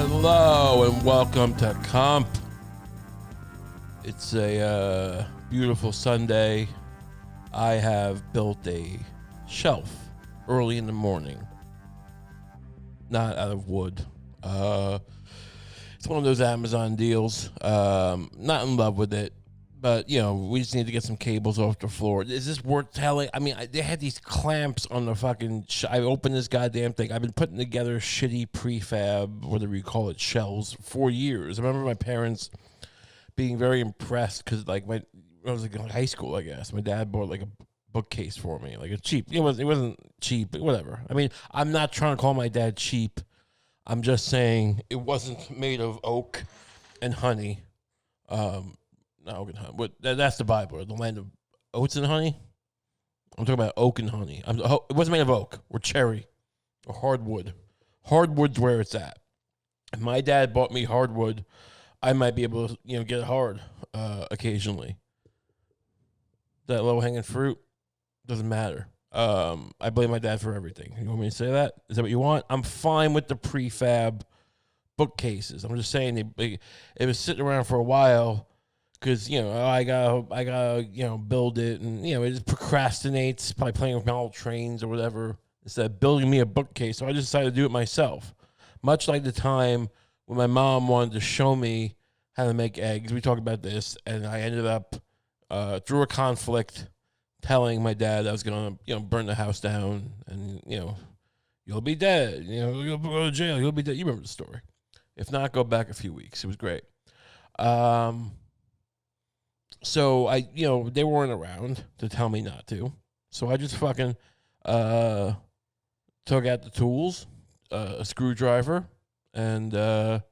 Hello and welcome to Kump. It's a beautiful Sunday. I have built a shelf early in the morning. Not out of wood. It's one of those Amazon deals. Not in love with it. But, you know, we just need to get some cables off the floor. Is this worth telling? I mean, they had these clamps on the fucking... I opened this goddamn thing. I've been putting together shitty prefab, whatever you call it, shelves for years. I remember my parents being very impressed because, like, when I was like in high school, I guess, my dad bought, like, a bookcase for me. Like, a cheap... It wasn't cheap, but whatever. I mean, I'm not trying to call my dad cheap. I'm just saying it wasn't made of oak and honey. Not oak and honey. But that's the Bible, the land of oats and honey. I'm talking about oak and honey. It wasn't made of oak or cherry or hardwood. Hardwood's where it's at. If my dad bought me hardwood, I might be able to, get it hard occasionally. That low-hanging fruit doesn't matter. I blame my dad for everything. You want me to say that? Is that what you want? I'm fine with the prefab bookcases. I'm just saying it was sitting around for a while. Because, I gotta, build it. And, it just procrastinates by playing with model trains or whatever instead of building me a bookcase. So I just decided to do it myself. Much like the time when my mom wanted to show me how to make eggs. We talked about this. And I ended up, through a conflict, telling my dad I was going to, burn the house down. And, you'll be dead. You'll go to jail. You'll be dead. You remember the story. If not, go back a few weeks. It was great. So they weren't around to tell me not to. So I just fucking took out the tools, a screwdriver, and I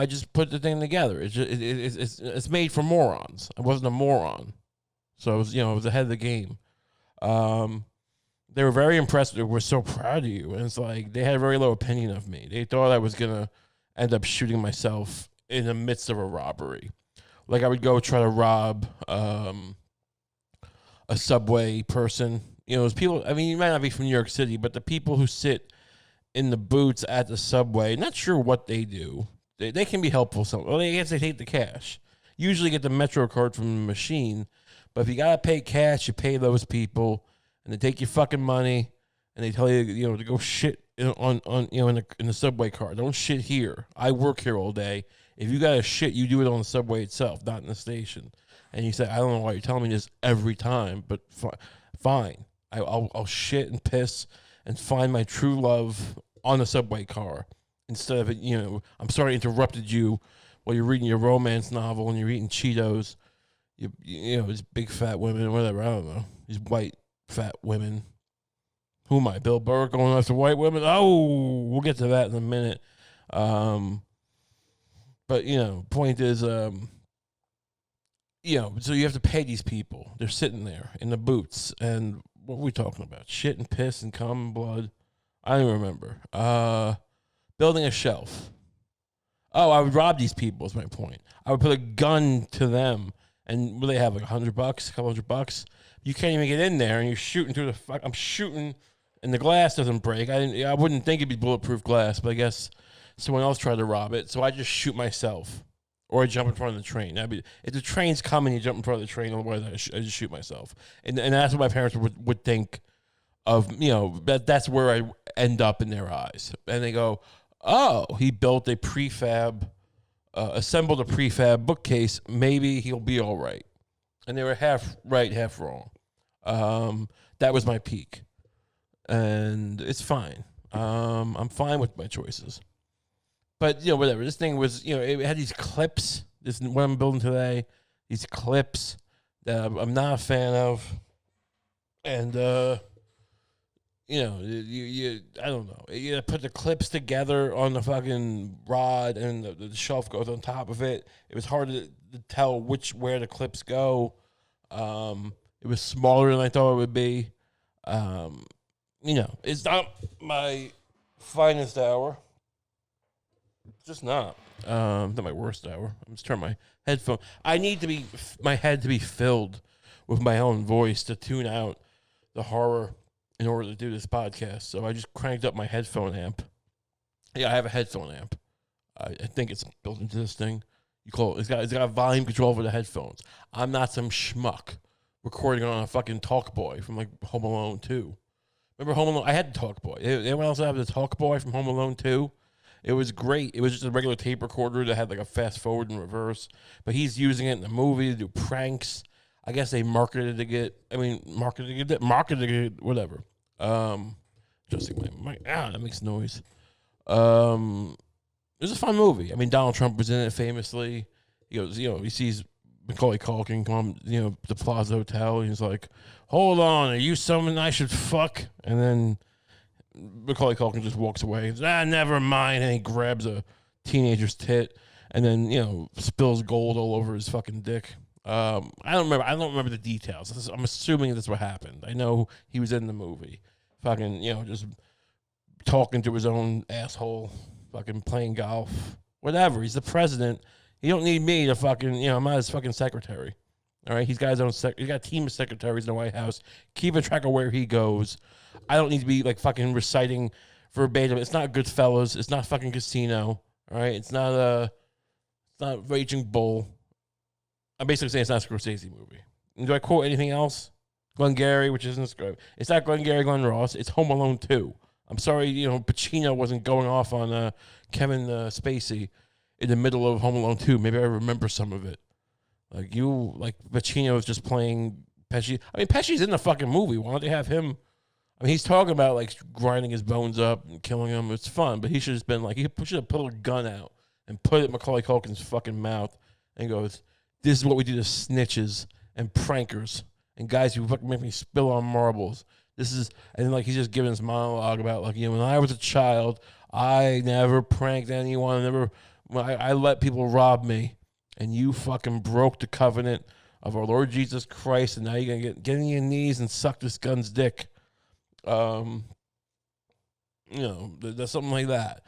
just put the thing together. It's made for morons. I wasn't a moron, so I was ahead of the game. They were very impressed. They were so proud of you, and it's like they had a very low opinion of me. They thought I was gonna end up shooting myself in the midst of a robbery. Like I would go try to rob a subway person. Those people, I mean, you might not be from New York City, but the people who sit in the booths at the subway, not sure what they do. They can be helpful. Well, I guess they take the cash. Usually get the Metro card from the machine. But if you got to pay cash, you pay those people. And they take your fucking money. And they tell you, to go shit in the subway car. Don't shit here. I work here all day. If you got to shit, you do it on the subway itself, not in the station. And you say, I don't know why you're telling me this every time, but fine. I'll shit and piss and find my true love on the subway car instead of it. I'm sorry I interrupted you while you're reading your romance novel and you're eating Cheetos. These big fat women, whatever. I don't know. These white fat women. Who am I? Bill Burr going after white women? Oh, we'll get to that in a minute. But, point is, so you have to pay these people. They're sitting there in the boots. And what are we talking about? Shit and piss and cum and blood? I don't even remember. Building a shelf. Oh, I would rob these people is my point. I would put a gun to them. And what do they have, like $100, a couple $100? You can't even get in there, and you're shooting through the fuck. I'm shooting, and the glass doesn't break. I wouldn't think it'd be bulletproof glass, but I guess someone else tried to rob it, so I just shoot myself. Or I jump in front of the train. If the train's coming, you jump in front of the train, otherwise I just shoot myself. And that's what my parents would think of, that's where I end up in their eyes. And they go, oh, he built a prefab, assembled a prefab bookcase, maybe he'll be all right. And they were half right, half wrong. That was my peak. And it's fine. I'm fine with my choices. But, whatever. This thing was, it had these clips. This is what I'm building today. These clips that I'm not a fan of. And, you I don't know. You put the clips together on the fucking rod and the shelf goes on top of it. It was hard to tell where the clips go. It was smaller than I thought it would be. It's not my finest hour. Just not. Not my worst hour. I'm just turning my headphone. I need my head to be filled with my own voice to tune out the horror in order to do this podcast. So I just cranked up my headphone amp. Yeah, I have a headphone amp. I think it's built into this thing. You call it. It's got volume control for the headphones. I'm not some schmuck recording on a fucking Talkboy from like Home Alone 2. Remember Home Alone? I had the Talkboy. Anyone else have the Talkboy from Home Alone 2? It was great. It was just a regular tape recorder that had like a fast forward and reverse. But he's using it in the movie to do pranks. I guess they marketed it, whatever. Adjusting my mic. That makes noise. It was a fun movie. I mean, Donald Trump was in it famously. He goes, he sees Macaulay Culkin come, the Plaza Hotel. And he's like, "Hold on, are you someone I should fuck?" And then Macaulay Culkin just walks away. He's, never mind. And he grabs a teenager's tit and then, spills gold all over his fucking dick. I don't remember the details. I'm assuming that's what happened. I know he was in the movie. Fucking, just talking to his own asshole. Fucking playing golf. Whatever. He's the president. He don't need me to fucking, I'm not his fucking secretary. All right? He's got his own he's got a team of secretaries in the White House, keeping track of where he goes. I don't need to be like fucking reciting verbatim. It's not Goodfellas. It's not fucking Casino. All right? It's not Raging Bull. I'm basically saying it's not a Scorsese movie. And do I quote anything else? Glengarry, which isn't script. It's not Glengarry Glen Ross. It's Home Alone 2. I'm sorry, Pacino wasn't going off on Kevin Spacey in the middle of Home Alone 2. Maybe I remember some of it. Pacino was just playing Pesci. I mean, Pesci's in the fucking movie. Why don't they have him? I mean, he's talking about, like, grinding his bones up and killing him. It's fun, but he should have just been, like, he should have pulled a gun out and put it in Macaulay Culkin's fucking mouth and goes, "This is what we do to snitches and prankers and guys who fucking make me spill on marbles. This is," and then, like, he's just giving his monologue about, like, when I was a child, I never pranked anyone. I let people rob me, and you fucking broke the covenant of our Lord Jesus Christ, and now you're gonna get on your knees and suck this gun's dick. There's something like that.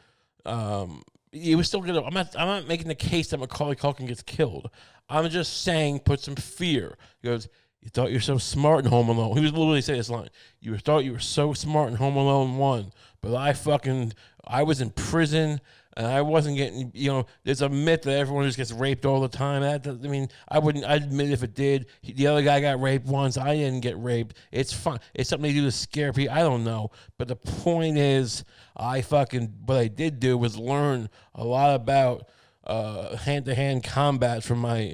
He was still gonna. I'm not making the case that Macaulay Culkin gets killed. I'm just saying, put some fear. He goes, "You thought you're so smart in Home Alone." He was literally saying this line. "You thought you were so smart in Home Alone 1, but I was in prison and I wasn't getting, there's a myth that everyone just gets raped all the time. I'd admit if it did. The other guy got raped once. I didn't get raped. It's fun. It's something to do to scare people. I don't know. But the point is, what I did do was learn a lot about hand-to-hand combat from my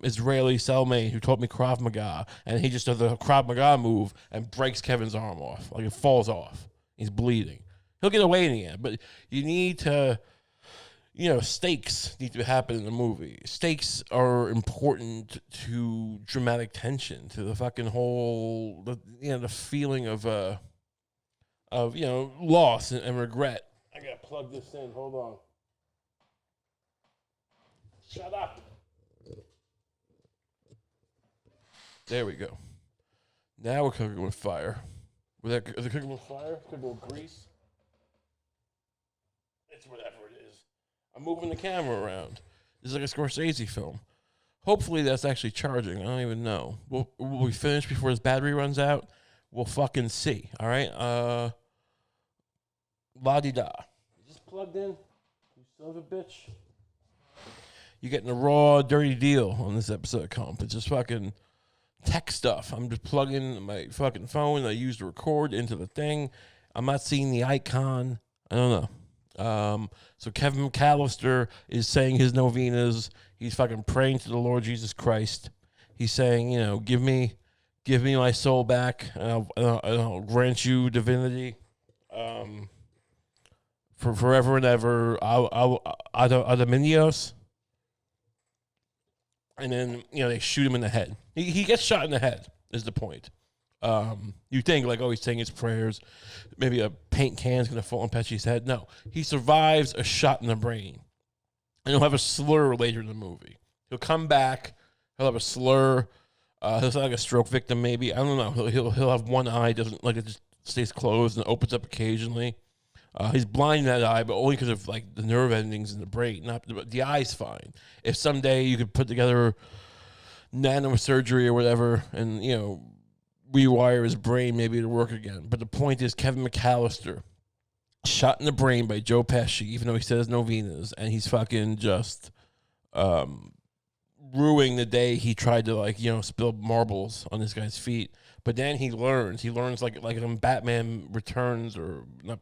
Israeli cellmate who taught me Krav Maga, and he just does the Krav Maga move and breaks Kevin's arm off. Like, it falls off. He's bleeding. He'll get away in the end, but you need to, stakes need to happen in the movie. Stakes are important to dramatic tension, to the fucking whole, the feeling of loss and regret. I gotta plug this in. Hold on. Shut up. There we go. Now we're cooking with fire. Is it cooking with fire? Cooking with grease? It's whatever it is. I'm moving the camera around. This is like a Scorsese film. Hopefully that's actually charging. I don't even know. Will we finish before this battery runs out? We'll fucking see. All right? La-di-da. Is this plugged in? You son of a bitch. You're getting a raw, dirty deal on this episode of Kump. It's just fucking tech stuff. I'm just plugging my fucking phone that I use to record into the thing. I'm not seeing the icon. I don't know. So Kevin McAllister is saying his novenas. He's fucking praying to the Lord Jesus Christ. He's saying, give me my soul back, and I'll grant you divinity, for forever and ever. Adaminios. And then, they shoot him in the head. He gets shot in the head, is the point. You think, he's saying his prayers. Maybe a paint can's going to fall on Pesci's head. No. He survives a shot in the brain. And he'll have a slur later in the movie. He'll come back. He'll have a slur. He'll sound like a stroke victim, maybe. I don't know. He'll have one eye. It just stays closed and opens up occasionally. He's blind in that eye, but only because of, the nerve endings in the brain. Not the eye's fine. If someday you could put together nanosurgery or whatever and, rewire his brain, maybe it'll work again. But the point is, Kevin McAllister shot in the brain by Joe Pesci, even though he says no venas, and he's fucking just ruining the day he tried to, like, you know, spill marbles on this guy's feet. But then he learns like in Batman Returns, or not,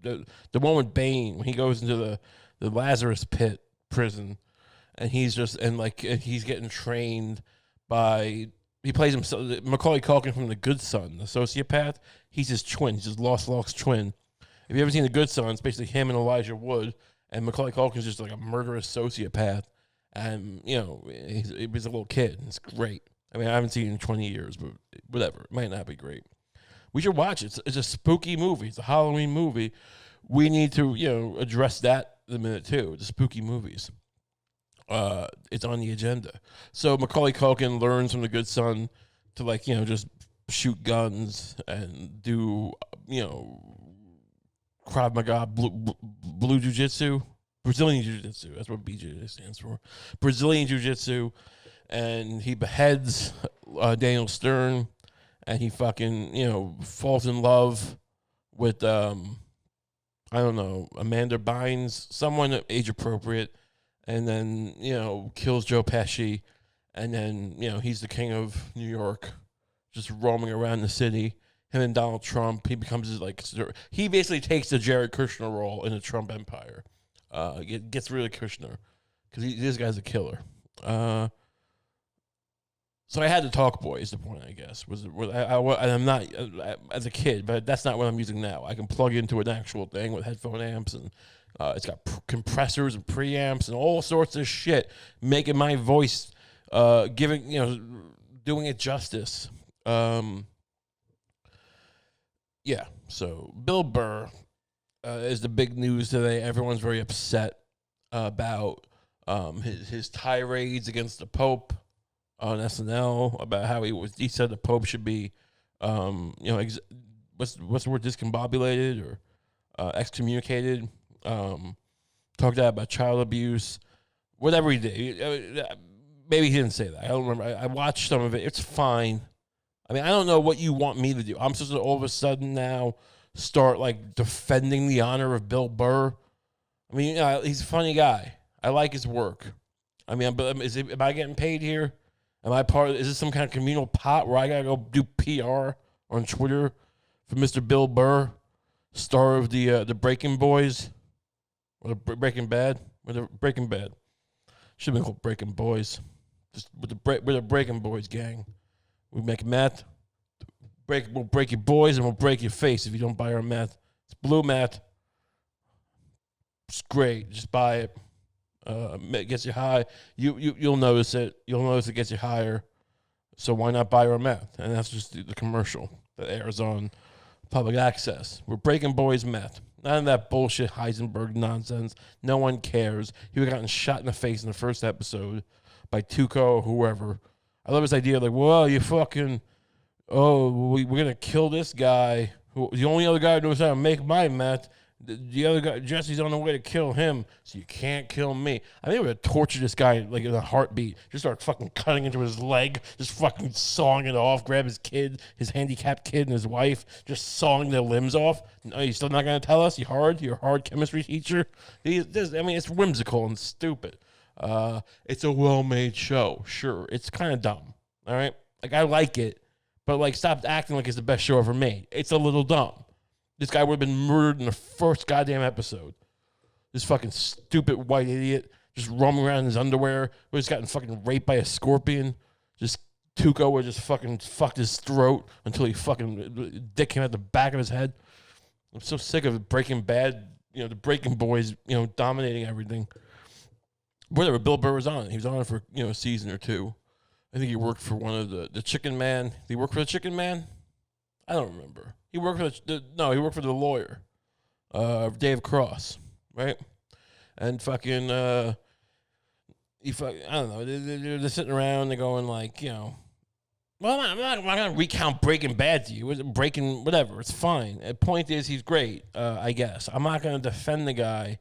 the one with Bane when he goes into the Lazarus Pit prison, and he's getting trained by, he plays himself, Macaulay Culkin from The Good Son, the sociopath. He's his twin. He's his Lost Locks twin. If you ever seen The Good Son, it's basically him and Elijah Wood, and Macaulay Culkin's just like a murderous sociopath. And, you know, he's a little kid. It's great. I mean, I haven't seen it in 20 years, but whatever. It might not be great. We should watch it. It's a spooky movie. It's a Halloween movie. We need to, you know, address that in a minute, too. The spooky movies. It's on the agenda. So Macaulay Culkin learns from The Good Son to, like, you know, just shoot guns and do, you know, Krav Maga, blue jiu-jitsu, Brazilian jiu-jitsu. That's what BJ stands for. Brazilian jiu-jitsu. And he beheads Daniel Stern, and he fucking, you know, falls in love with, I don't know, Amanda Bynes, someone age appropriate, and then, you know, kills Joe Pesci, and then, you know, he's the king of New York, just roaming around the city. Him and Donald Trump, he becomes like, he basically takes the Jared Kushner role in the Trump empire. Gets rid of Kushner, because this guy's a killer. So I had to talk boy is the point, I guess. I'm not, as a kid, but that's not what I'm using now. I can plug into an actual thing with headphone amps, and it's got compressors and preamps and all sorts of shit, making my voice, doing it justice. Yeah, so Bill Burr is the big news today. Everyone's very upset about his tirades against the Pope on SNL, about how he said the Pope should be, what's the word, discombobulated or excommunicated. Talked about child abuse, whatever he did. Maybe he didn't say that. I don't remember. I watched some of it. It's fine. I mean, I don't know what you want me to do. I'm supposed to all of a sudden now start, like, defending the honor of Bill Burr. I mean, he's a funny guy. I like his work. I mean, am I getting paid here? Am I is this some kind of communal pot where I gotta go do PR on Twitter for Mr. Bill Burr, star of the Breaking Boys, or the Breaking Bad, should have been called Breaking Boys, just with the Breaking Boys gang. We make meth. We'll break your boys and we'll break your face if you don't buy our meth. It's blue meth. It's great. Just buy it. It gets you high. You'll notice it. You'll notice it gets you higher. So why not buy our meth? And that's just the commercial that airs on public access. We're breaking boys meth. None of that bullshit Heisenberg nonsense. No one cares. He would have gotten shot in the face in the first episode by Tuco or whoever. I love this idea, like, well, you fucking, we're going to kill this guy. The only other guy who knows how to make my meth. The other guy, Jesse's on the way to kill him, so you can't kill me. I think we're going to torture this guy, like, in a heartbeat. Just start fucking cutting into his leg, just fucking sawing it off, grab his kid, his handicapped kid and his wife, just sawing their limbs off. No, you're still not going to tell us? You're a hard chemistry teacher? It's whimsical and stupid. It's a well-made show. Sure, it's kind of dumb, all right? Like, I like it, but, like, stop acting like it's the best show ever made. It's a little dumb. This guy would have been murdered in the first goddamn episode. This fucking stupid white idiot just roaming around in his underwear. Would have gotten fucking raped by a scorpion. Just Tuco would just fucking fucked his throat until he fucking dick came out the back of his head. I'm so sick of Breaking Bad, the Breaking Boys, dominating everything. Whatever, Bill Burr was on it. He was on it for, a season or two. I think he worked for one of the Chicken Man. Did he work for the Chicken Man? I don't remember. He worked for he worked for the lawyer, Dave Cross, right? And fucking, I don't know. They're sitting around. They're going like, well, I'm not going to recount Breaking Bad to you. Breaking, whatever. It's fine. The point is, he's great, I guess. I'm not going to defend the guy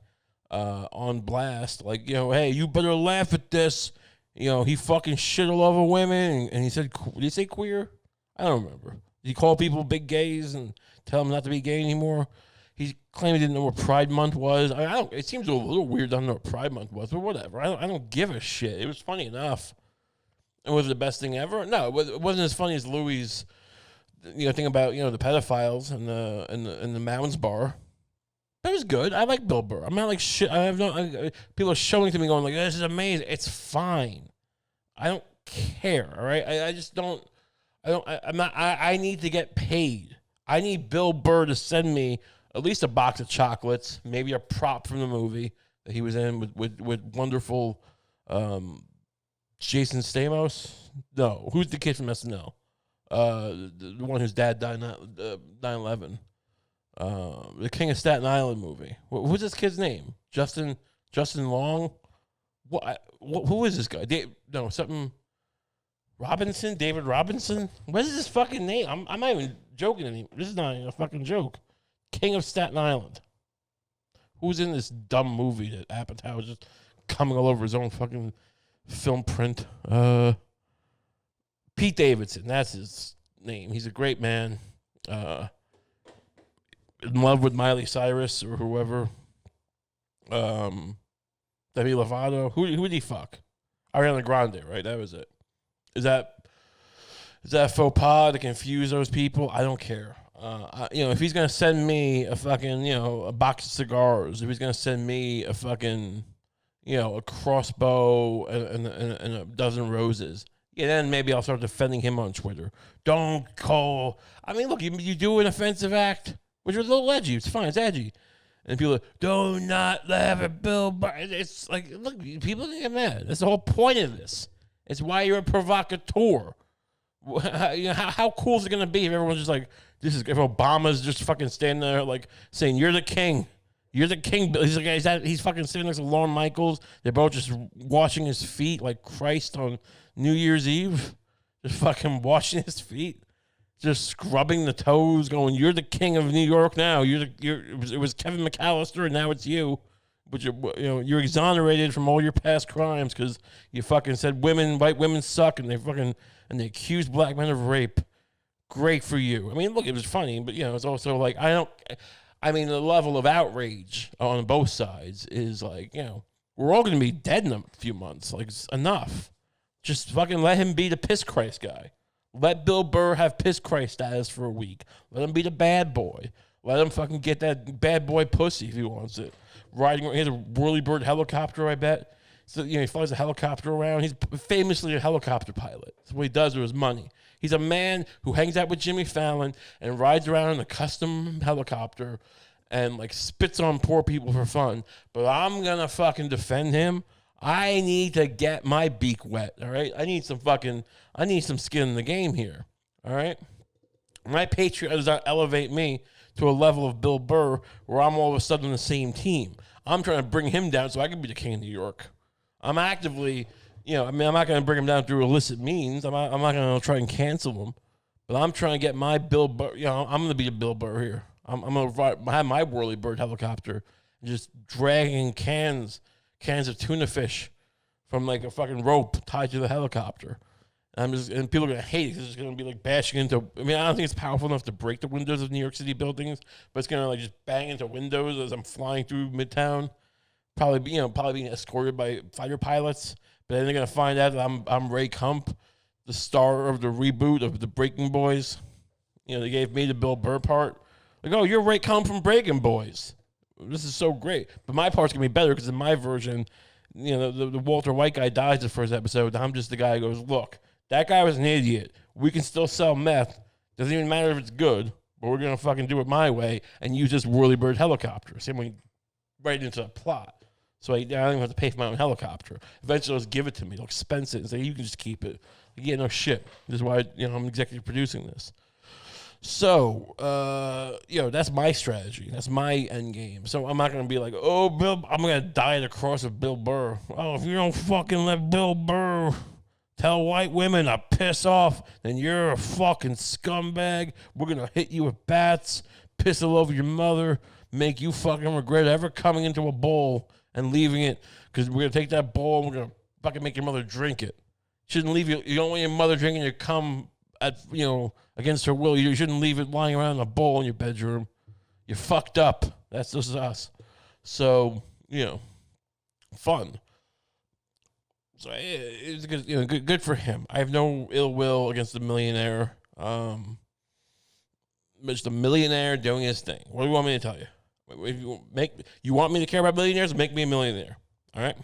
on blast. Like, hey, you better laugh at this. He fucking shit all over women. And he said, did he say queer? I don't remember. Did he call people big gays and tell them not to be gay anymore? He claimed he didn't know what Pride Month was. I don't. It seems a little weird. I don't know what Pride Month was, but whatever. I don't give a shit. It was funny enough. And was it the best thing ever? No, it wasn't as funny as Louis' thing about the pedophiles and the Mounds bar. That was good. I like Bill Burr. I'm not like shit. People are showing to me going like, this is amazing. It's fine. I don't care. All right. I just don't. I need to get paid. I need Bill Burr to send me at least a box of chocolates, maybe a prop from the movie that he was in with wonderful Jason Stamos. No, who's the kid from SNL? The one whose dad died 9/11. The King of Staten Island movie. Who's this kid's name? Justin Long. What? Who is this guy? Something. David Robinson. What is this fucking name? I'm not even joking anymore. This is not even a fucking joke. King of Staten Island. Who's in this dumb movie that Apatow is just coming all over his own fucking film print? Pete Davidson. That's his name. He's a great man. In love with Miley Cyrus or whoever. Demi Lovato. Who did he fuck? Ariana Grande, right? That was it. Is that faux pas to confuse those people? I don't care. If he's gonna send me a fucking a box of cigars, if he's gonna send me a fucking a crossbow and a dozen roses, then maybe I'll start defending him on Twitter. Don't call. I mean, look, you do an offensive act, which was a little edgy. It's fine. It's edgy. And people are, do not laugh at Bill Burr. It's like, look, people get mad. That's the whole point of this. It's why you're a provocateur. How cool is it going to be if everyone's just like, if Obama's just fucking standing there like saying, you're the king. You're the king. He's like, he's fucking sitting next to Lorne Michaels. They're both just washing his feet like Christ on New Year's Eve. Just fucking washing his feet. Just scrubbing the toes, going, you're the king of New York now. It was Kevin McAllister, and now it's you. But you're exonerated from all your past crimes because you fucking said white women suck, and they accused black men of rape. Great for you. I mean, look, it was funny, but it's also like the level of outrage on both sides is like, we're all gonna be dead in a few months. Like, it's enough. Just fucking let him be the piss Christ guy. Let Bill Burr have piss Christ status for a week. Let him be the bad boy. Let him fucking get that bad boy pussy if he wants it. He has a whirlybird helicopter, I bet. So, he flies a helicopter around. He's famously a helicopter pilot. That's what he does with his money. He's a man who hangs out with Jimmy Fallon and rides around in a custom helicopter and, like, spits on poor people for fun. But I'm going to fucking defend him. I need to get my beak wet, all right? I need some skin in the game here, all right? My patriot does not elevate me to a level of Bill Burr where I'm all of a sudden on the same team. I'm trying to bring him down so I can be the king of New York. I'm actively, I'm not going to bring him down through illicit means. I'm not going to try and cancel him. But I'm trying to get my Bill Burr, I'm going to be a Bill Burr here. I'm going to have my whirlybird helicopter and just dragging cans of tuna fish from like a fucking rope tied to the helicopter. And people are going to hate it because it's going to be like bashing into, I don't think it's powerful enough to break the windows of New York City buildings, but it's going to like just bang into windows as I'm flying through Midtown. Probably being escorted by fighter pilots. But then they're going to find out that I'm Ray Kump, the star of the reboot of the Breaking Boys. They gave me the Bill Burr part. Like, oh, you're Ray Kump from Breaking Boys. This is so great. But my part's going to be better because in my version, the Walter White guy dies the first episode. And I'm just the guy who goes, look, that guy was an idiot. We can still sell meth. Doesn't even matter if it's good. But we're going to fucking do it my way and use this whirlybird helicopter. Same way right into the plot. So I don't even have to pay for my own helicopter. Eventually, they'll just give it to me. They'll expense it and say, you can just keep it. Like, yeah, no shit. This is why I'm executive producing this. So, that's my strategy. That's my end game. So I'm not going to be like, oh, Bill, I'm going to die at the cross of Bill Burr. Oh, if you don't fucking let Bill Burr tell white women to piss off, then you're a fucking scumbag. We're going to hit you with bats, piss all over your mother, make you fucking regret ever coming into a bowl and leaving it, because we're going to take that bowl and we're going to fucking make your mother drink it. Shouldn't leave you don't want your mother drinking your cum at, against her will. You shouldn't leave it lying around in a bowl in your bedroom. You fucked up. That's just us. So, fun. So it's good, good for him. I have no ill will against the millionaire. Just a millionaire doing his thing. What do you want me to tell you? If you want me to care about millionaires, make me a millionaire. All right?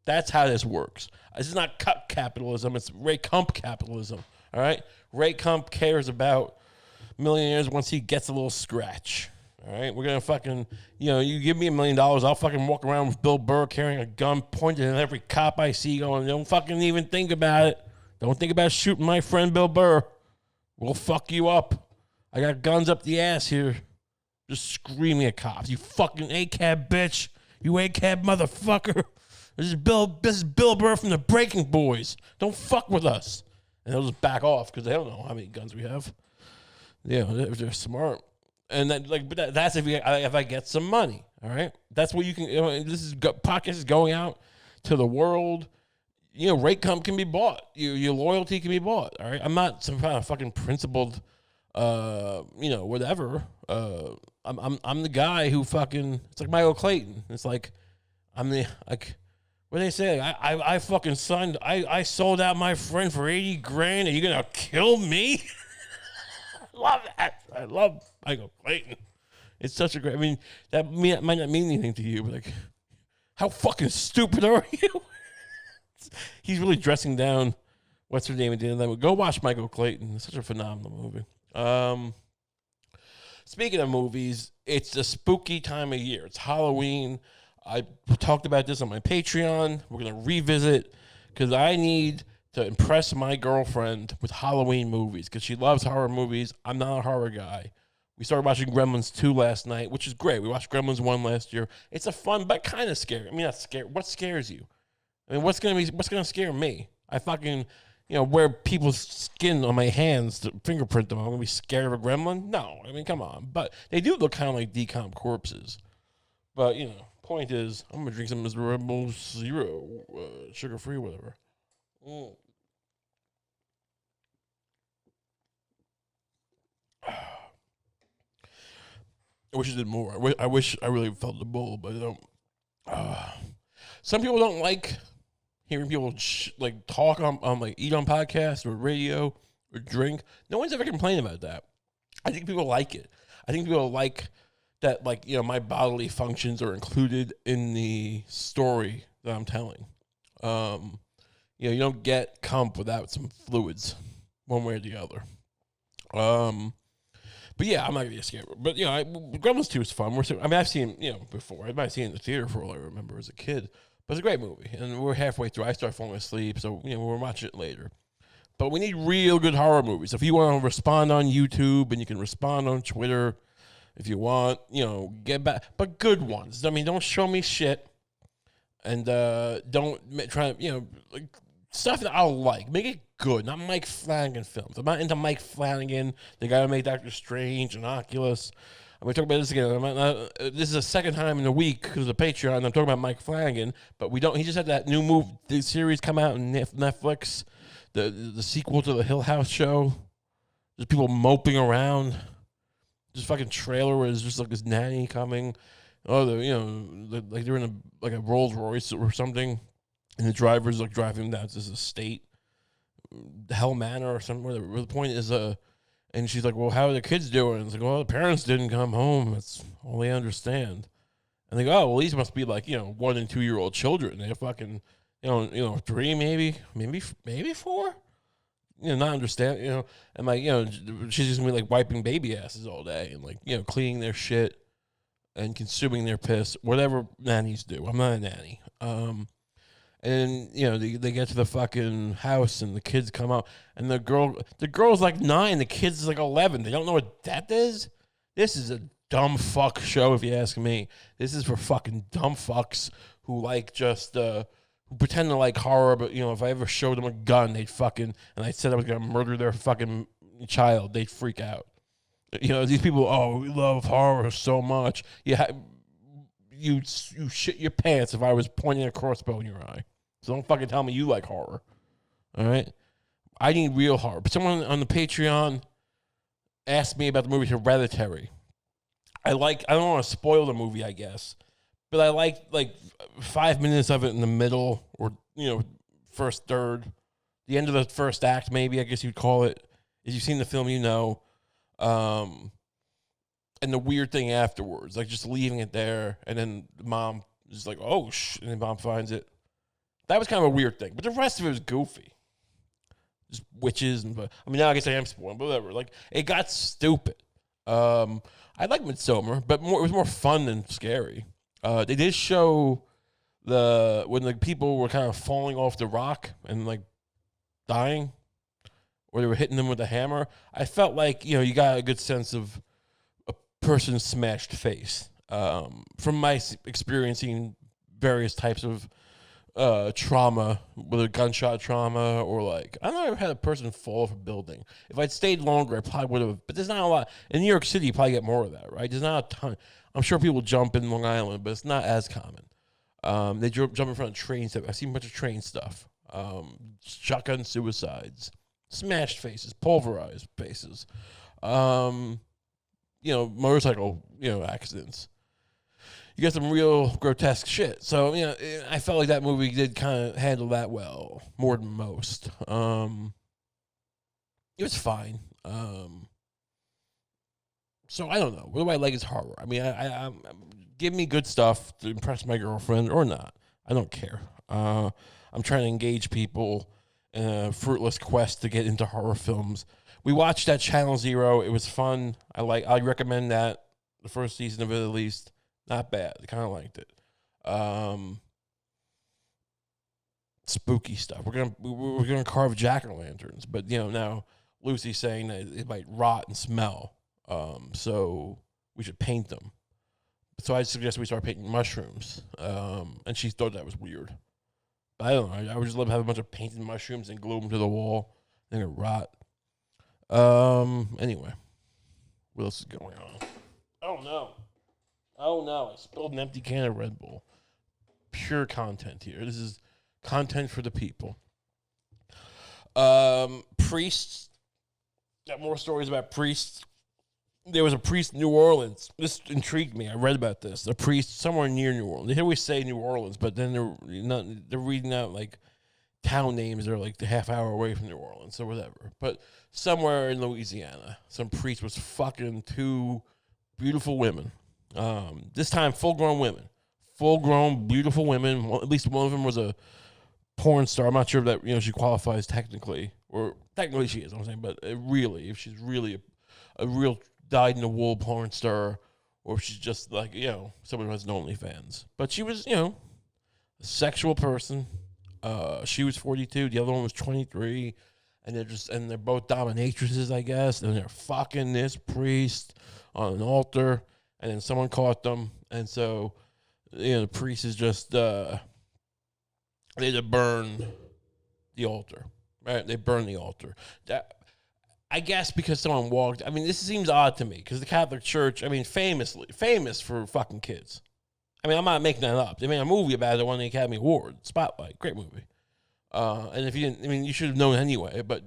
That's how this works. This is not cut capitalism. It's Ray Kump capitalism. All right? Ray Kump cares about millionaires once he gets a little scratch. All right? We're going to fucking, you give me $1 million, I'll fucking walk around with Bill Burr carrying a gun pointed at every cop I see going, don't fucking even think about it. Don't think about shooting my friend Bill Burr. We'll fuck you up. I got guns up the ass here. Just screaming at cops. You fucking ACAB bitch. You ACAB motherfucker. This is Bill Burr from the Breaking Boys. Don't fuck with us. And they'll just back off because they don't know how many guns we have. Yeah, they're smart. And then, that's if I get some money. All right, that's what you can. Podcast is going out to the world. Ray Kump can be bought. Your loyalty can be bought. All right, I'm not some kind of fucking principled, whatever. I'm the guy who fucking. It's like Michael Clayton. It's like I'm the like. What do they say? I fucking signed. I sold out my friend for $80,000. Are you gonna kill me? Love that. I love Michael Clayton. It's such a great. I mean, that might not mean anything to you, but like, how fucking stupid are you? He's really dressing down. What's her name at the end of that? Go watch Michael Clayton. It's such a phenomenal movie. Speaking of movies, it's the spooky time of year. It's Halloween. I talked about this on my Patreon. We're going to revisit because I need to impress my girlfriend with Halloween movies because she loves horror movies. I'm not a horror guy. We started watching Gremlins 2 last night, which is great. We watched Gremlins 1 last year. It's a fun but kind of scary. I mean, not scary. What scares you? I mean, what's gonna scare me? I fucking, wear people's skin on my hands to fingerprint them. I'm gonna be scared of a gremlin? No. I mean, come on. But they do look kind of like decomp corpses. But, point is, I'm gonna drink some Miserable Zero, sugar-free, whatever. I wish I did more. I wish I really felt the bowl, but I don't. Some people don't like hearing people talk on eat on podcasts or radio or drink. No one's ever complained about that. I think people like it. I think people like that, my bodily functions are included in the story that I'm telling. You don't get Kump without some fluids, one way or the other. But yeah, I'm not gonna get scared. But Gremlins 2 is fun. I've seen before. I might have seen it in the theater for all I remember as a kid. But it's a great movie, and we're halfway through. I start falling asleep, so we'll watch it later. But we need real good horror movies. If you want to respond on YouTube, and you can respond on Twitter, if you want, get back. But good ones. I mean, don't show me shit, and don't try stuff that I'll like. Make it good, not Mike Flanagan films. I'm not into Mike Flanagan, the guy who made Doctor Strange and Oculus. I'm going to talk about this again. This is the second time in a week because of Patreon. I'm talking about Mike Flanagan, but we don't. He just had that new the series come out on Netflix, the sequel to the Hill House show. Just people moping around. Just fucking trailer where there's just like this nanny coming. Oh, like they're in a Rolls Royce or something, and the driver's driving down to this estate, Hell Manor or somewhere. The point is, and she's like, well, how are the kids doing? It's like, well, the parents didn't come home. That's all they understand. And they go, oh, well, these must be 1 and 2 year old children. They're fucking, 3 maybe 4. Not understand, and she's just gonna be wiping baby asses all day and cleaning their shit and consuming their piss, whatever nannies do. I'm not a nanny. And they get to the fucking house and the kids come out and the girl's 9, the kid's 11. They don't know what that is. This is a dumb fuck show if you ask me. This is for fucking dumb fucks who who pretend to like horror, but if I ever showed them a gun, they'd fucking, and I said I was gonna murder their fucking child, they'd freak out. These people, oh, we love horror so much. Yeah, you shit your pants if I was pointing a crossbow in your eye. So don't fucking tell me you like horror. All right? I need real horror. But someone on the Patreon asked me about the movie Hereditary. I don't want to spoil the movie, I guess, but I like 5 minutes of it in the middle, or first third, the end of the first act, maybe I guess you'd call it. If you've seen the film, and the weird thing afterwards, like just leaving it there, and then the mom is like, "Oh and then mom finds it." That was kind of a weird thing, but the rest of it was goofy. Just witches, now I guess I am spoiling, but whatever. Like, it got stupid. I like Midsommar, but it was more fun than scary. They did show when the people were kind of falling off the rock and like dying, or they were hitting them with a hammer. I felt like you got a good sense of a person's smashed face. From my experiencing various types of trauma, whether gunshot trauma or like, I don't know, I've had a person fall off a building. If I'd stayed longer, I probably would have, but there's not a lot. In New York City, you probably get more of that, right? There's not a ton. I'm sure people jump in Long Island, but it's not as common. They jump in front of trains. I've seen a bunch of train stuff. Shotgun suicides, smashed faces, pulverized faces, motorcycle, accidents. You get some real grotesque shit. So, I felt like that movie did kind of handle that well, more than most. It was fine. So I don't know. What do I like as horror? I mean, I give me good stuff to impress my girlfriend or not. I don't care. I'm trying to engage people in a fruitless quest to get into horror films. We watched that Channel Zero. It was fun. I recommend that. The first season of it, at least. Not bad. I kind of liked it. Spooky stuff. We're gonna carve jack-o'-lanterns, but now Lucy's saying that it might rot and smell. So we should paint them. So I suggest we start painting mushrooms. And she thought that was weird. But I don't know. I would just love to have a bunch of painted mushrooms and glue them to the wall. Then it rot. Anyway, what else is going on? Oh no, I spilled an empty can of Red Bull. Pure content here. This is content for the people. Priests. Got more stories about priests. There was a priest in New Orleans. This intrigued me. I read about this. A priest somewhere near New Orleans. They always say New Orleans, but then they're reading out like town names that are like the half hour away from New Orleans, or whatever. But somewhere in Louisiana, some priest was fucking two beautiful women. This time, full-grown women. Full-grown, beautiful women. Well, at least one of them was a porn star. I'm not sure if that, she qualifies technically. Or technically she is, I'm saying. But really, if she's really a real dyed-in-the-wool porn star, or if she's just like, someone who has no OnlyFans. But she was, a sexual person. She was 42. The other one was 23. And they're both dominatrixes, I guess. And they're fucking this priest on an altar. And then someone caught them, and so, the priest is just, they had to burn the altar, right? They burned the altar. I guess because someone walked, this seems odd to me, because the Catholic Church, famous for fucking kids. I'm not making that up. They made a movie about it, won the Academy Award, Spotlight, great movie. And if you didn't, you should have known anyway, but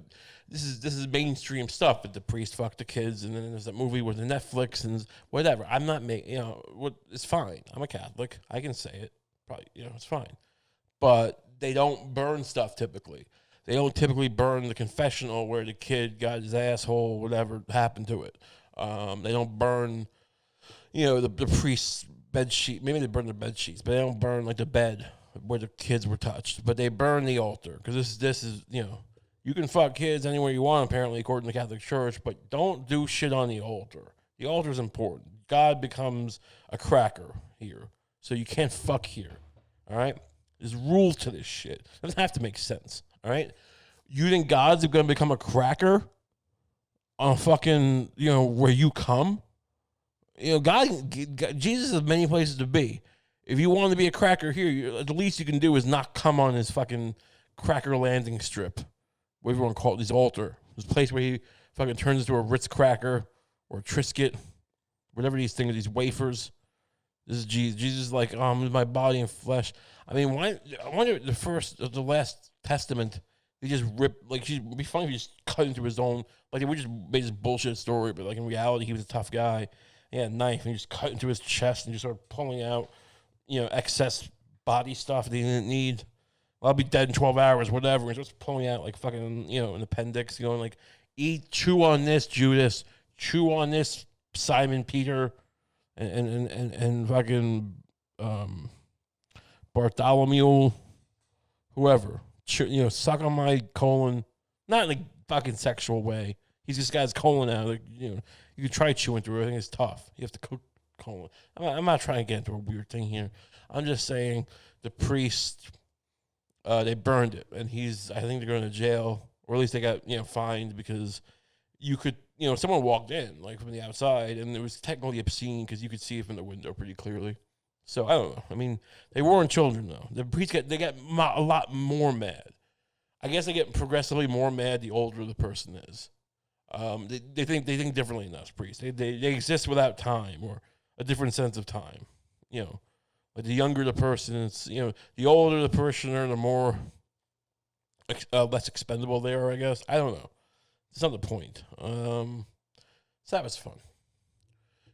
this is mainstream stuff. But the priest fucked the kids, and then there's that movie with the Netflix and whatever. I'm not making, it's fine. I'm a Catholic. I can say it. Probably, it's fine. But they don't burn stuff typically. They don't typically burn the confessional where the kid got his asshole, whatever happened to it. They don't burn, the priest's bed sheet. Maybe they burn the bed sheets, but they don't burn like the bed where the kids were touched. But they burn the altar, because this is, you can fuck kids anywhere you want, apparently, according to the Catholic Church, but don't do shit on the altar. The altar is important. God becomes a cracker here, so you can't fuck here, all right? There's rules to this shit. It doesn't have to make sense, all right? You think God's going to become a cracker on fucking, where you come? God, Jesus has many places to be. If you want to be a cracker here, the least you can do is not come on his fucking cracker landing strip. Whatever you want to call it, this altar. This place where he fucking turns into a Ritz cracker or a Triscuit, whatever these things, these wafers. This is Jesus. Jesus is like, this is my body and flesh. Why? I wonder the last testament, he just ripped, like, it'd be funny if he just cut into his own, like, we just made this bullshit story, but like in reality, he was a tough guy. And he had a knife and he just cut into his chest and just started pulling out, excess body stuff that he didn't need. Well, I'll be dead in 12 hours, whatever. And just pulling out like fucking, an appendix, going like, chew on this, Judas, chew on this, Simon Peter, and fucking Bartholomew, whoever, suck on my colon, not in a fucking sexual way. He's this guy's colon out. Like, you could try chewing through it. I think it's tough. You have to cook colon. I'm not trying to get into a weird thing here. I'm just saying the priest, they burned it, and I think they're going to jail, or at least they got, fined because you could, someone walked in like from the outside, and it was technically obscene because you could see it from the window pretty clearly. So I don't know. I mean, they weren't children though. The priests get a lot more mad. I guess they get progressively more mad the older the person is. They think differently than us priests. They exist without time or a different sense of time. Like the younger the person, it's the older the parishioner, the more less expendable they are. I guess I don't know. It's not the point. So that was fun.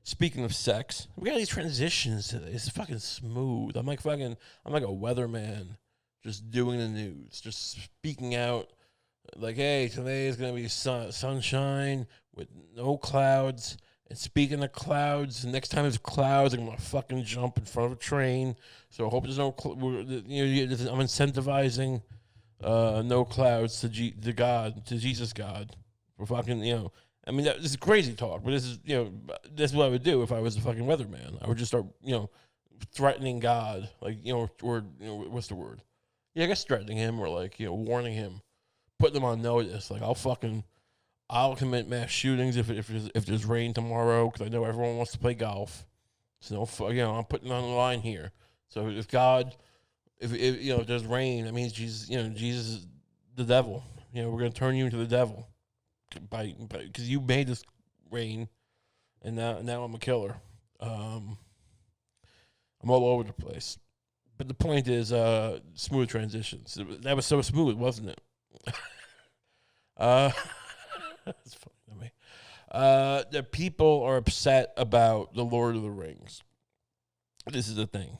Speaking of sex, we got these transitions today. It's fucking smooth. I'm like a weatherman just doing the news, just speaking out like, hey, today is going to be sunshine with no clouds. And speaking of clouds, next time there's clouds, I'm going to fucking jump in front of a train. So I hope there's no, I'm incentivizing no clouds to Jesus God. For fucking, I mean, this is crazy talk, but this is what I would do if I was a fucking weatherman. I would just start, threatening God, like, or what's the word? Yeah, I guess threatening him or like, warning him, putting him on notice. Like, I'll commit mass shootings if there's rain tomorrow because I know everyone wants to play golf. So, I'm putting it on the line here. So if there's rain, that means Jesus is the devil. We're going to turn you into the devil. Because you made this rain, and now I'm a killer. I'm all over the place. But the point is, smooth transitions. That was so smooth, wasn't it? That's funny to me. The people are upset about the Lord of the Rings. This is the thing.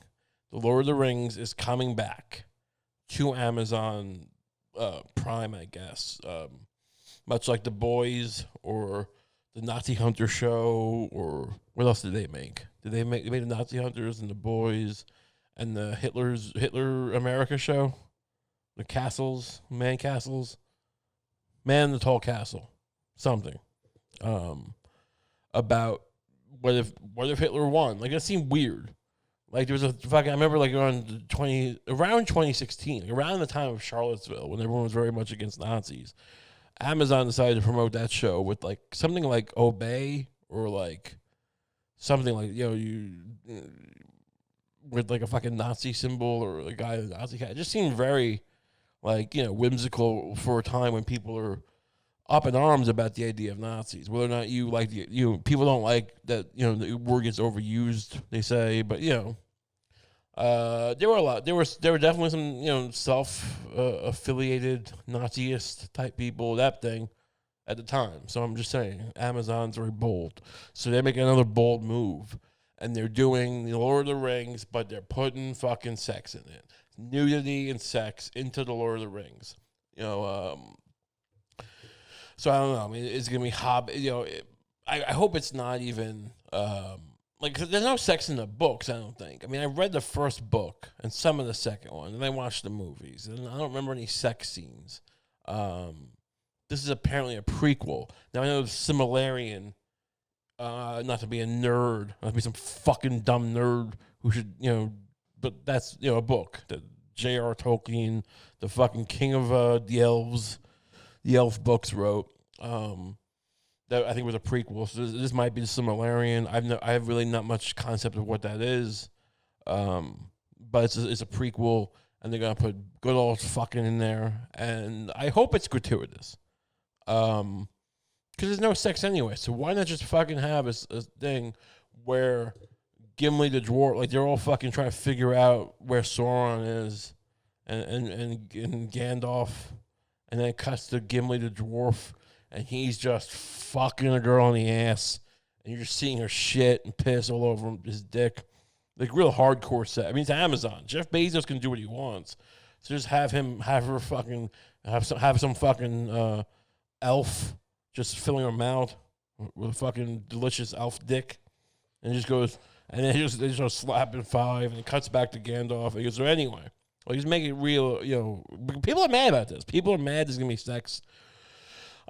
The Lord of the Rings is coming back to Amazon Prime, I guess. Much like The Boys or the Nazi Hunter show, or what else did they make? They made the Nazi Hunters and The Boys and the Hitler America show? The Castles, Man in the Tall Castle, something. About what if Hitler won? Like, that seemed weird. Like, there was I remember like around 2016, around the time of Charlottesville, when everyone was very much against Nazis. Amazon decided to promote that show with like something like Obey or like something like with like a fucking Nazi symbol or a guy with a Nazi hat. It just seemed very like whimsical for a time when people are up in arms about the idea of Nazis. Whether or not you like people don't like that the word gets overused. They say, but there were definitely some self-affiliated Naziist type people, that thing at the time. So I'm just saying, Amazon's very bold. So they're making another bold move, and they're doing the Lord of the Rings, but they're putting fucking sex in it, nudity and sex into the Lord of the Rings. So I don't know. I mean, it's gonna be I hope it's not even. Like, there's no sex in the books, I don't think. I mean, I read the first book and some of the second one, and I watched the movies, and I don't remember any sex scenes. This is apparently a prequel. Now, I know Similarian, not to be a nerd, not to be some fucking dumb nerd who should, but that's, a book that J.R. Tolkien, the fucking king of the elves, the elf books wrote. That I think was a prequel. So this might be the Similarian. I have really not much concept of what that is, but it's a prequel, and they're gonna put good old fucking in there, and I hope it's gratuitous, because there's no sex anyway. So why not just fucking have a thing where Gimli the dwarf, like they're all fucking trying to figure out where Sauron is, and Gandalf, and then it cuts to Gimli the dwarf. And he's just fucking a girl in the ass and you're just seeing her shit and piss all over his dick, like real hardcore sex. I mean, it's Amazon. Jeff Bezos can do what he wants, so just have her fucking have some fucking elf just filling her mouth with a fucking delicious elf dick, and just goes, and then they just start slapping five, and it cuts back to Gandalf. And he goes, so anyway, well, he's making it real. People are mad about this. People are mad there's gonna be sex.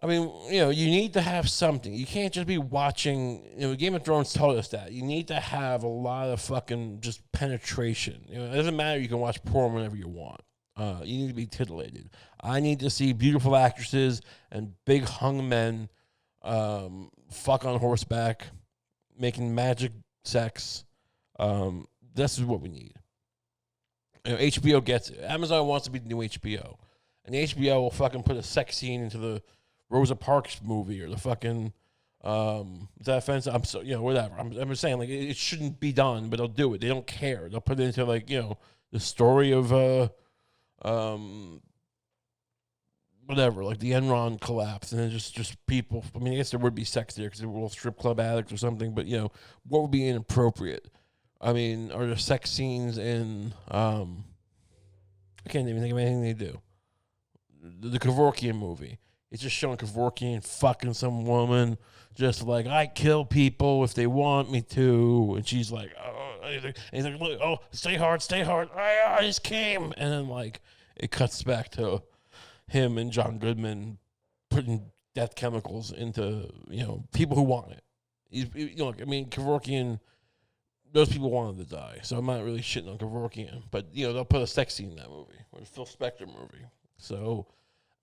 I mean, you need to have something. You can't just be watching. Game of Thrones told us that. You need to have a lot of fucking just penetration. It doesn't matter. You can watch porn whenever you want. You need to be titillated. I need to see beautiful actresses and big hung men fuck on horseback, making magic sex. This is what we need. HBO gets it. Amazon wants to be the new HBO. And the HBO will fucking put a sex scene into the Rosa Parks movie or the fucking is that offensive? I'm so whatever. I'm just saying, like, it shouldn't be done, but they'll do it. They don't care. They'll put it into, like, the story of whatever, like the Enron collapse, and then just people. I mean, I guess there would be sex there because they were all strip club addicts or something. But what would be inappropriate? I mean, are there sex scenes in I can't even think of anything they do. The Kevorkian movie. It's just showing Kevorkian fucking some woman, just like, I kill people if they want me to, and she's like, oh, and he's like, look, oh, stay hard, I just came, and then like it cuts back to him and John Goodman putting death chemicals into people who want it. Look, I mean, Kevorkian, those people wanted to die, so I'm not really shitting on Kevorkian, but they'll put a sex scene in that movie, or the Phil Spector movie, so.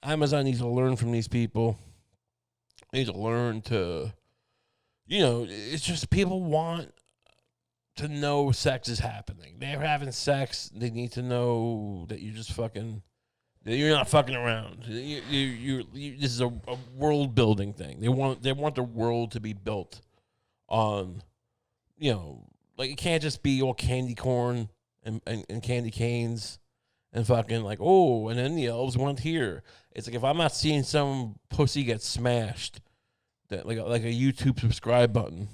Amazon needs to learn from these people. They need to learn to, it's just people want to know sex is happening. They're having sex. They need to know that you just fucking, that you're not fucking around. This is a world building thing. They want the world to be built on, like, it can't just be all candy corn and candy canes. And fucking like, oh, and then the elves went here. It's like, if I'm not seeing some pussy get smashed, that like a YouTube subscribe button,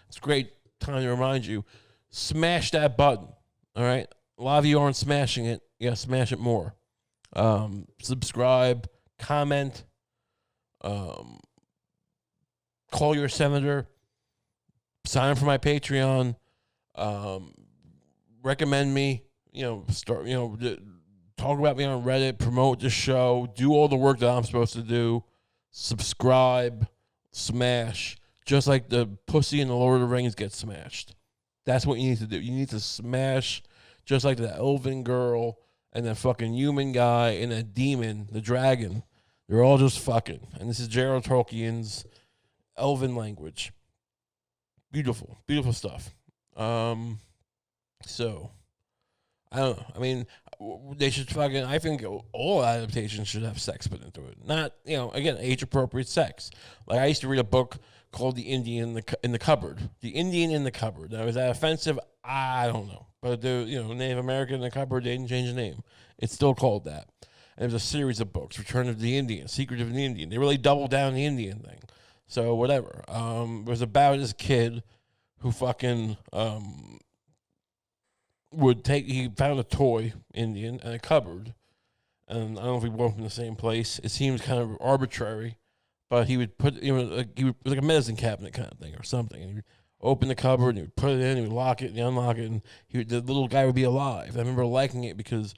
it's a great time to remind you, smash that button. All right, a lot of you aren't smashing it. You gotta smash it more. Subscribe, comment, call your senator, sign up for my Patreon, recommend me. Start, talk about me on Reddit, promote the show, do all the work that I'm supposed to do, subscribe, smash, just like the pussy in the Lord of the Rings gets smashed. That's what you need to do. You need to smash just like the elven girl and that fucking human guy and that demon, the dragon. They're all just fucking. And this is Gerald Tolkien's elven language. Beautiful, beautiful stuff. So... I don't know. I mean, they should fucking, I think all adaptations should have sex put into it. Not, again, age-appropriate sex. Like, I used to read a book called The Indian in the Cupboard. The Indian in the Cupboard. Now, is that offensive? I don't know. But the, Native American in the Cupboard, they didn't change the name. It's still called that. And there's a series of books, Return of the Indian, Secret of the Indian. They really doubled down the Indian thing. So, whatever. It was about this kid who fucking... he found a toy Indian in a cupboard, and I don't know if we went from the same place. It seems kind of arbitrary, but he would put, like a medicine cabinet kind of thing or something. And he would open the cupboard and he would put it in, he would lock it and unlock it, and the little guy would be alive. I remember liking it because,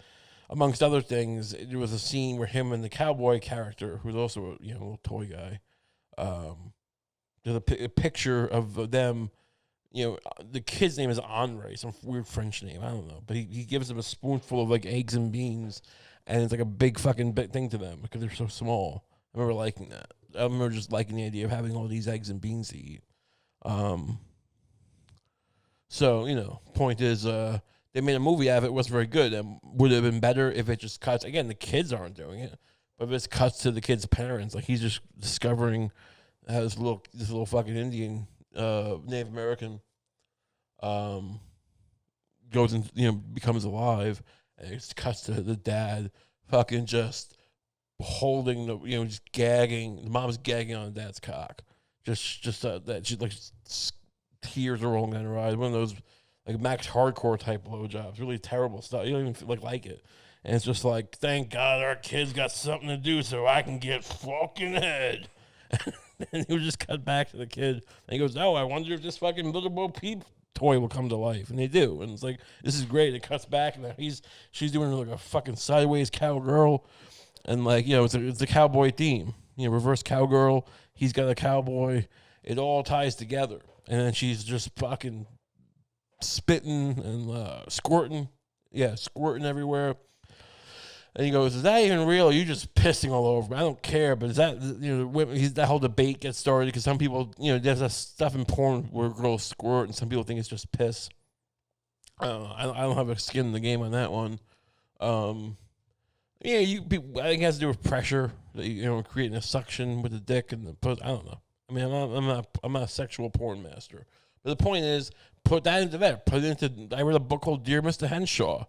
amongst other things, there was a scene where him and the cowboy character, who's also a little toy guy, there's a picture of them. The kid's name is Andre, some weird French name. I don't know. But he gives them a spoonful of, like, eggs and beans, and it's like a big fucking thing to them because they're so small. I remember liking that. I remember just liking the idea of having all these eggs and beans to eat. So, point is, they made a movie out of it. It wasn't very good. And would it have been better if it just cuts? Again, the kids aren't doing it. But if it cuts to the kid's parents, like, he's just discovering how this little fucking Indian... Native American goes and becomes alive, and it cuts to the dad fucking just holding just gagging. The mom's gagging on the dad's cock, just that she like tears are rolling down her eyes. One of those like Max Hardcore type blowjobs, really terrible stuff. You don't even like it, and it's just like, thank God our kids got something to do so I can get fucking head. And he would just cut back to the kid, and he goes, "Oh, I wonder if this fucking little Bo Peep toy will come to life." And they do, and it's like, this is great. It cuts back, and she's doing like a fucking sideways cowgirl, and like, you know, it's a cowboy theme, you know, reverse cowgirl. He's got a cowboy. It all ties together, and then she's just fucking spitting and squirting, squirting everywhere. And he goes, "Is that even real? Or are you just pissing all over me? I don't care." But is that, you know, that whole debate gets started because some people, you know, there's stuff in porn where girls squirt, and some people think it's just piss. I don't have a skin in the game on that one. Yeah, I think it has to do with pressure. You know, creating a suction with the dick and the pussy. I don't know. I mean, I'm not a sexual porn master. But the point is, put that into that. Put it into. I read a book called Dear Mr. Henshaw,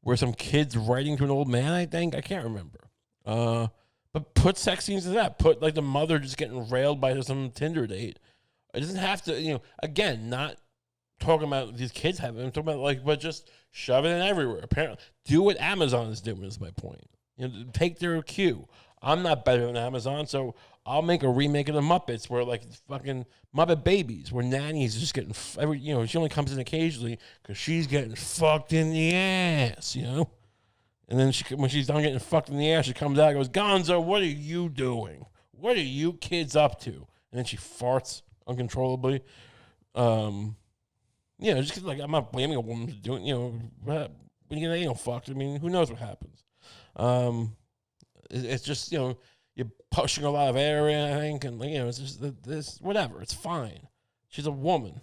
where some kid's writing to an old man, I think. I can't remember. But put sex scenes in that. Put, like, the mother just getting railed by some Tinder date. It doesn't have to, you know, again, not talking about these kids having it. I'm talking about, like, but just shoving it everywhere. Apparently, do what Amazon is doing is my point. You know, take their cue. I'm not better than Amazon, so I'll make a remake of the Muppets where, like, fucking Muppet Babies, where Nanny's just getting, you know, she only comes in occasionally because she's getting fucked in the ass, you know? And then when she's done getting fucked in the ass, she comes out and goes, "Gonzo, what are you doing? What are you kids up to?" And then she farts uncontrollably. You know, just 'cause, like, I'm not blaming a woman for doing, you know, when you get anal fucked, I mean, who knows what happens? It's just, you know, you're pushing a lot of air in, I think, and, you know, it's just this, whatever. It's fine. She's a woman.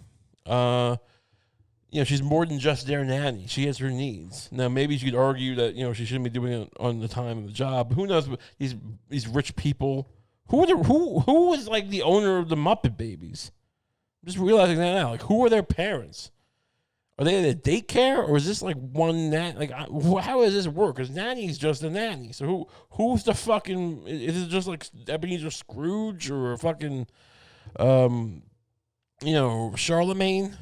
You know, she's more than just their nanny. She has her needs. Now, maybe you could argue that, you know, she shouldn't be doing it on the time of the job. Who knows? These rich people. Who was like the owner of the Muppet Babies? I'm just realizing that now. Like, who are their parents? Are they at a daycare, or is this like one like? How does this work? Because Nanny's just a nanny. So who's the fucking? Is it just like Ebenezer Scrooge or fucking, you know, Charlemagne?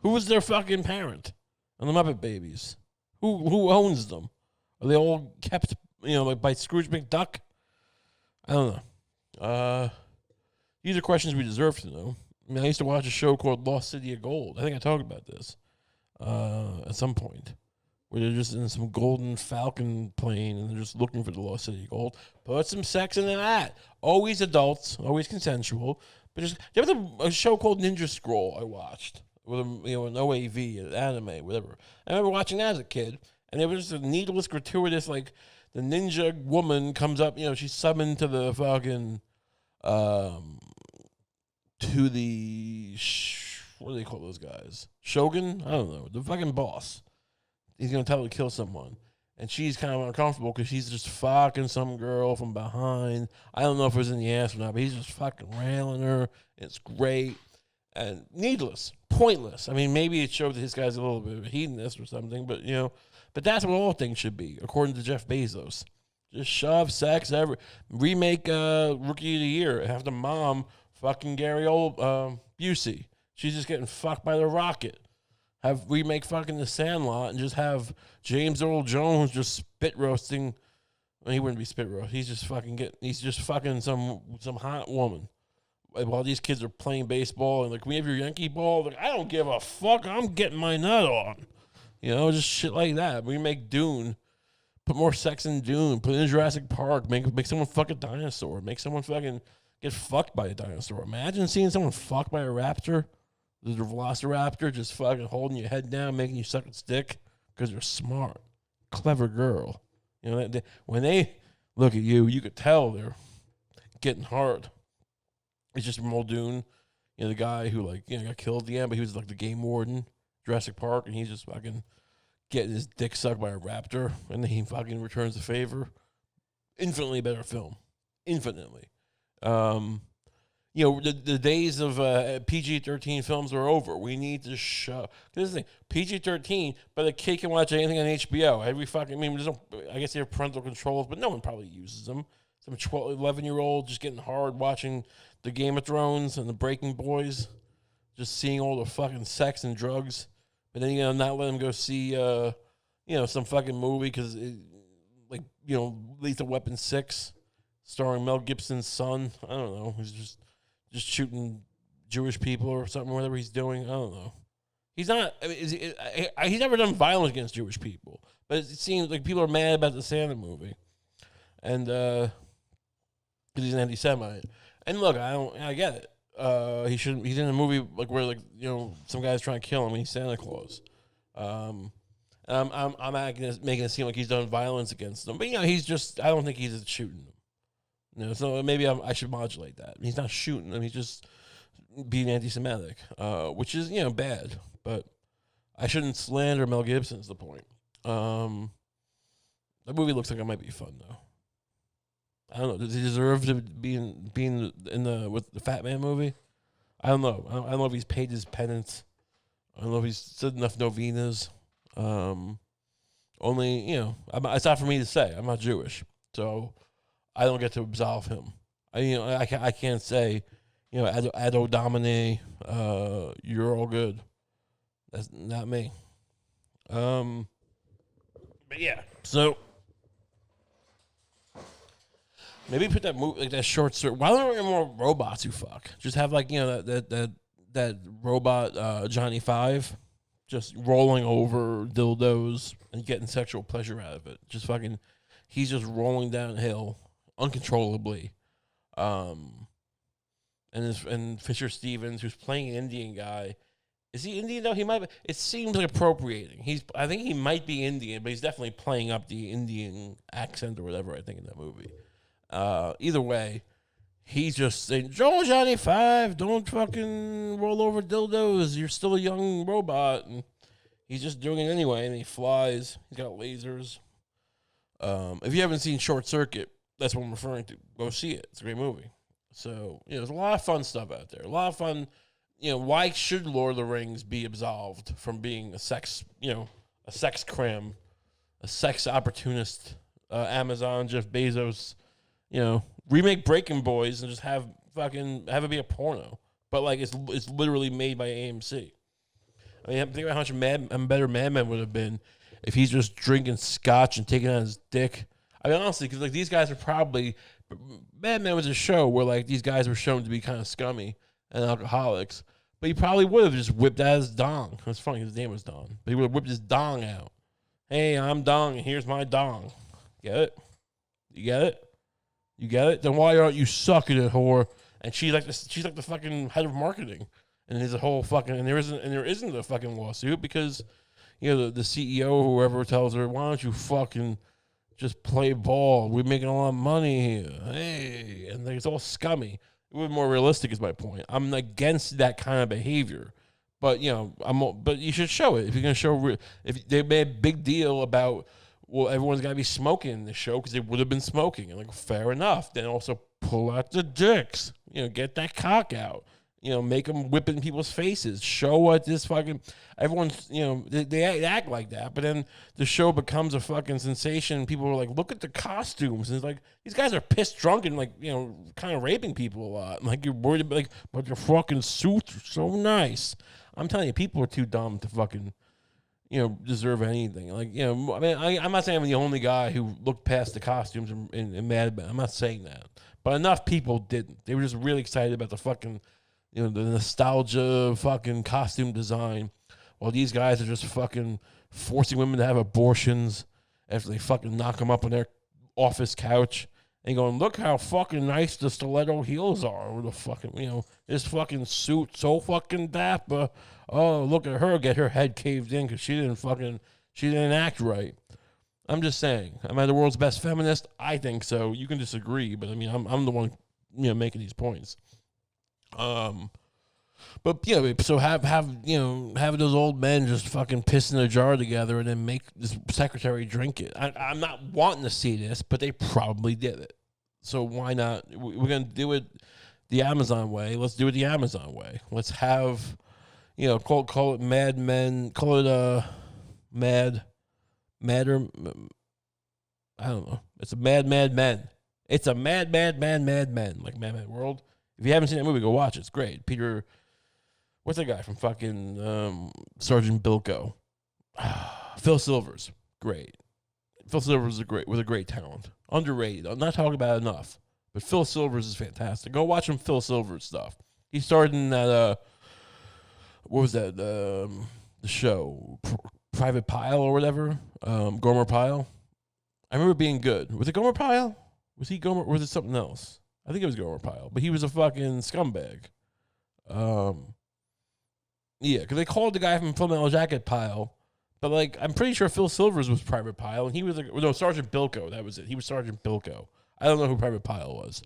Who was their fucking parent on the Muppet Babies? Who owns them? Are they all kept, you know, like by Scrooge McDuck? I don't know. These are questions we deserve to know. I mean, I used to watch a show called Lost City of Gold. I think I talked about this at some point, where they're just in some golden falcon plane and they're just looking for the Lost City of Gold. Put some sex into that. Always adults, always consensual. But just, there was a show called Ninja Scroll I watched with an OAV, an anime, whatever. I remember watching that as a kid, and it was just a needless, gratuitous, like, the ninja woman comes up, you know, she's summoned to the fucking, to the, what do they call those guys? Shogun? I don't know. The fucking boss. He's going to tell her to kill someone. And she's kind of uncomfortable because she's just fucking some girl from behind. I don't know if it was in the ass or not, but he's just fucking railing her. It's great. And needless. Pointless. I mean, maybe it showed that this guy's a little bit of a hedonist or something, but, you know, but that's what all things should be, according to Jeff Bezos. Just shove sex remake Rookie of the Year. Have the mom fucking Gary Busey. She's just getting fucked by the rocket. Have remake fucking The Sandlot and just have James Earl Jones just spit roasting. Well, he wouldn't be spit roast. He's just fucking some hot woman while these kids are playing baseball and like, we have your Yankee ball. Like, I don't give a fuck. I'm getting my nut on. You know, just shit like that. Remake Dune. Put more sex in Dune. Put it in Jurassic Park. Make someone fuck a dinosaur. Make someone fucking get fucked by a dinosaur. Imagine seeing someone fucked by a raptor. The velociraptor just fucking holding your head down, making you suck its dick because they're smart. Clever girl. You know, when they look at you, you could tell they're getting hard. It's just Muldoon, you know, the guy who, like, you know, got killed at the end, but he was like the game warden, Jurassic Park, and he's just fucking getting his dick sucked by a raptor, and then he fucking returns the favor. Infinitely better film. Infinitely. You know, the days of PG-13 films are over. We need to show. This is the thing. PG-13, but a kid can watch anything on HBO. Every fucking, I mean, I guess they have parental controls, but no one probably uses them. some 12, 11-year-old just getting hard watching the Game of Thrones and the Breaking Boys, just seeing all the fucking sex and drugs, but then not let him go see some fucking movie because Lethal Weapon 6, starring Mel Gibson's son. I don't know. He's just shooting Jewish people or something, whatever he's doing. I don't know. He's not. I mean, he's never done violence against Jewish people, but it seems like people are mad about the Santa movie, and because he's an anti-Semite. And look, I get it. He shouldn't. He's in a movie where some guy's trying to kill him. And he's Santa Claus. I'm making it seem like he's done violence against them, but he's just. I don't think he's shooting them. So maybe I should modulate that. He's not shooting them. He's just being anti-Semitic, which is bad. But I shouldn't slander Mel Gibson. Is the point. The movie looks like it might be fun though. I don't know. Does he deserve to be in with the Fat Man movie? I don't know. I don't know if he's paid his penance. I don't know if he's said enough novenas. Only it's not for me to say. I'm not Jewish, so I don't get to absolve him. I can't say Ado Domine, you're all good. That's not me. But yeah, so maybe put that movie that short story. Why don't we have more robots who fuck? Just have that robot Johnny Five, just rolling over dildos and getting sexual pleasure out of it. Just fucking, he's just rolling downhill uncontrollably. And Fisher Stevens, who's playing an Indian guy. Is he Indian though? He might be. It seems like appropriating. I think he might be Indian, but he's definitely playing up the Indian accent or whatever, I think, in that movie. Either way, he's just saying, Johnny Five, don't fucking roll over dildos. You're still a young robot. And he's just doing it anyway, and he flies. He's got lasers. If you haven't seen Short Circuit, that's what I'm referring to. Go see it. It's a great movie. So, there's a lot of fun stuff out there. A lot of fun. Why should Lord of the Rings be absolved from being a sex cram, a sex opportunist, Amazon, Jeff Bezos, remake Breaking Boys and just have it be a porno. But it's literally made by AMC. I mean, think about how much better Mad Men would have been if he's just drinking scotch and taking on his dick. I mean, honestly, because these guys are probably, Mad Men was a show where these guys were shown to be kind of scummy and alcoholics, but he probably would have just whipped out his dong. That's funny, his name was Don, but he would have whipped his dong out. Hey, I'm Dong, and here's my dong. Get it? You get it? You get it? Then why aren't you sucking it, whore? And she's like the fucking head of marketing, and there's a whole fucking there isn't a fucking lawsuit because the CEO or whoever tells her, why don't you fucking just play ball? We're making a lot of money here. Hey, and it's all scummy. It was more realistic, is my point. I'm against that kind of behavior, but but you should show it if you're gonna show. If they made a big deal about, well, everyone's gotta be smoking in the show because they would have been smoking, and fair enough. Then also pull out the dicks, get that cock out, make them whip in people's faces. Show what this fucking everyone's, they act like that, but then the show becomes a fucking sensation. People are like, look at the costumes, and it's these guys are pissed drunk and kind of raping people a lot. You're worried about but your fucking suits are so nice. I'm telling you, people are too dumb to fucking deserve anything. I mean, I'm not saying I'm the only guy who looked past the costumes in Mad Men. I'm not saying that, but enough people didn't. They were just really excited about the fucking the nostalgia fucking costume design, while these guys are just fucking forcing women to have abortions after they fucking knock them up on their office couch and going, look how fucking nice the stiletto heels are, or the fucking, this fucking suit so fucking dapper. Oh, look at her get her head caved in because she didn't act right. I'm just saying, am I the world's best feminist? I think so. You can disagree, but I mean, I'm the one, making these points. But so have those old men just fucking piss in a jar together and then make this secretary drink it. I'm not wanting to see this, but they probably did it. So why not? We're gonna do it the Amazon way. Let's do it the Amazon way. Let's have, call it Mad Men, call it Madder. I don't know. It's a Mad Men. It's a Mad Men, like Mad Men World. If you haven't seen that movie, go watch it. It's great. Peter, what's that guy from fucking Sergeant Bilko? Phil Silvers, great. Phil Silvers was a great talent, underrated. I'm not talking about it enough, but Phil Silvers is fantastic. Go watch some Phil Silvers stuff. He starred in that what was that the show Private Pile or whatever, Gomer Pyle. I remember being good. Was it Gomer Pyle? Was he Gomer? Or was it something else? I think it was Gomer Pyle, but he was a fucking scumbag. Yeah, because they called the guy from Full Metal Jacket Pyle, but like I'm pretty sure Phil Silvers was Private Pyle, and he was Sergeant Bilko. That was it. He was Sergeant Bilko. I don't know who Private Pyle was.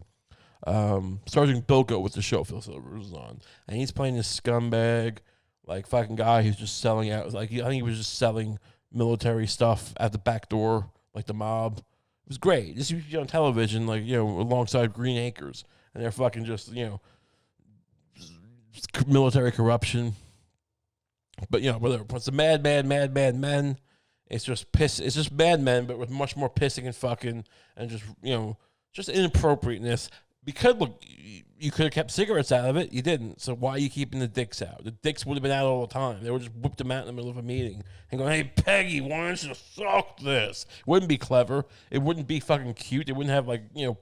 Sergeant Bilko was the show Phil Silvers was on, and he's playing this scumbag, like fucking guy who's just selling out. Like I think he was just selling military stuff at the back door, like the mob. It was great. This used to be on television, like alongside Green Acres, and they're fucking just military corruption. But whether it's the Mad Men, it's just piss. It's just Mad Men, but with much more pissing and fucking, and just inappropriateness. Because look, you could have kept cigarettes out of it. You didn't. So why are you keeping the dicks out? The dicks would have been out all the time. They would just whip them out in the middle of a meeting and go, "Hey Peggy, why don't you suck this?" It wouldn't be clever. It wouldn't be fucking cute. They wouldn't have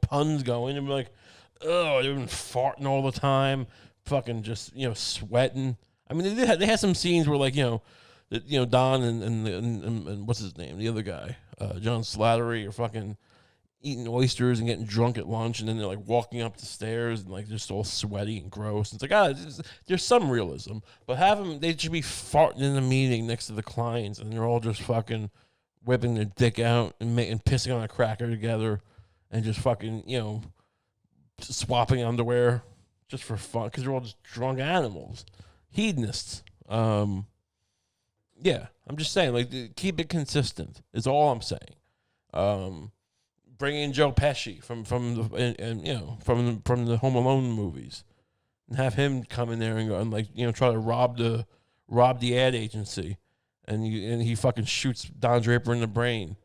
puns going. It'd be like, oh, they've been farting all the time, fucking just sweating. I mean, they had some scenes where Don and what's his name, the other guy, John Slattery, are fucking eating oysters and getting drunk at lunch, and then they're like walking up the stairs and like just all sweaty and gross. It's like there's some realism, but they should be farting in the meeting next to the clients, and they're all just fucking whipping their dick out and pissing on a cracker together, and just fucking swapping underwear just for fun because they're all just drunk animals. Hedonists. Yeah, I'm just saying, like, keep it consistent is all I'm saying. Bring in Joe Pesci from the Home Alone movies, and have him come in there and go and try to rob the ad agency, and he fucking shoots Don Draper in the brain,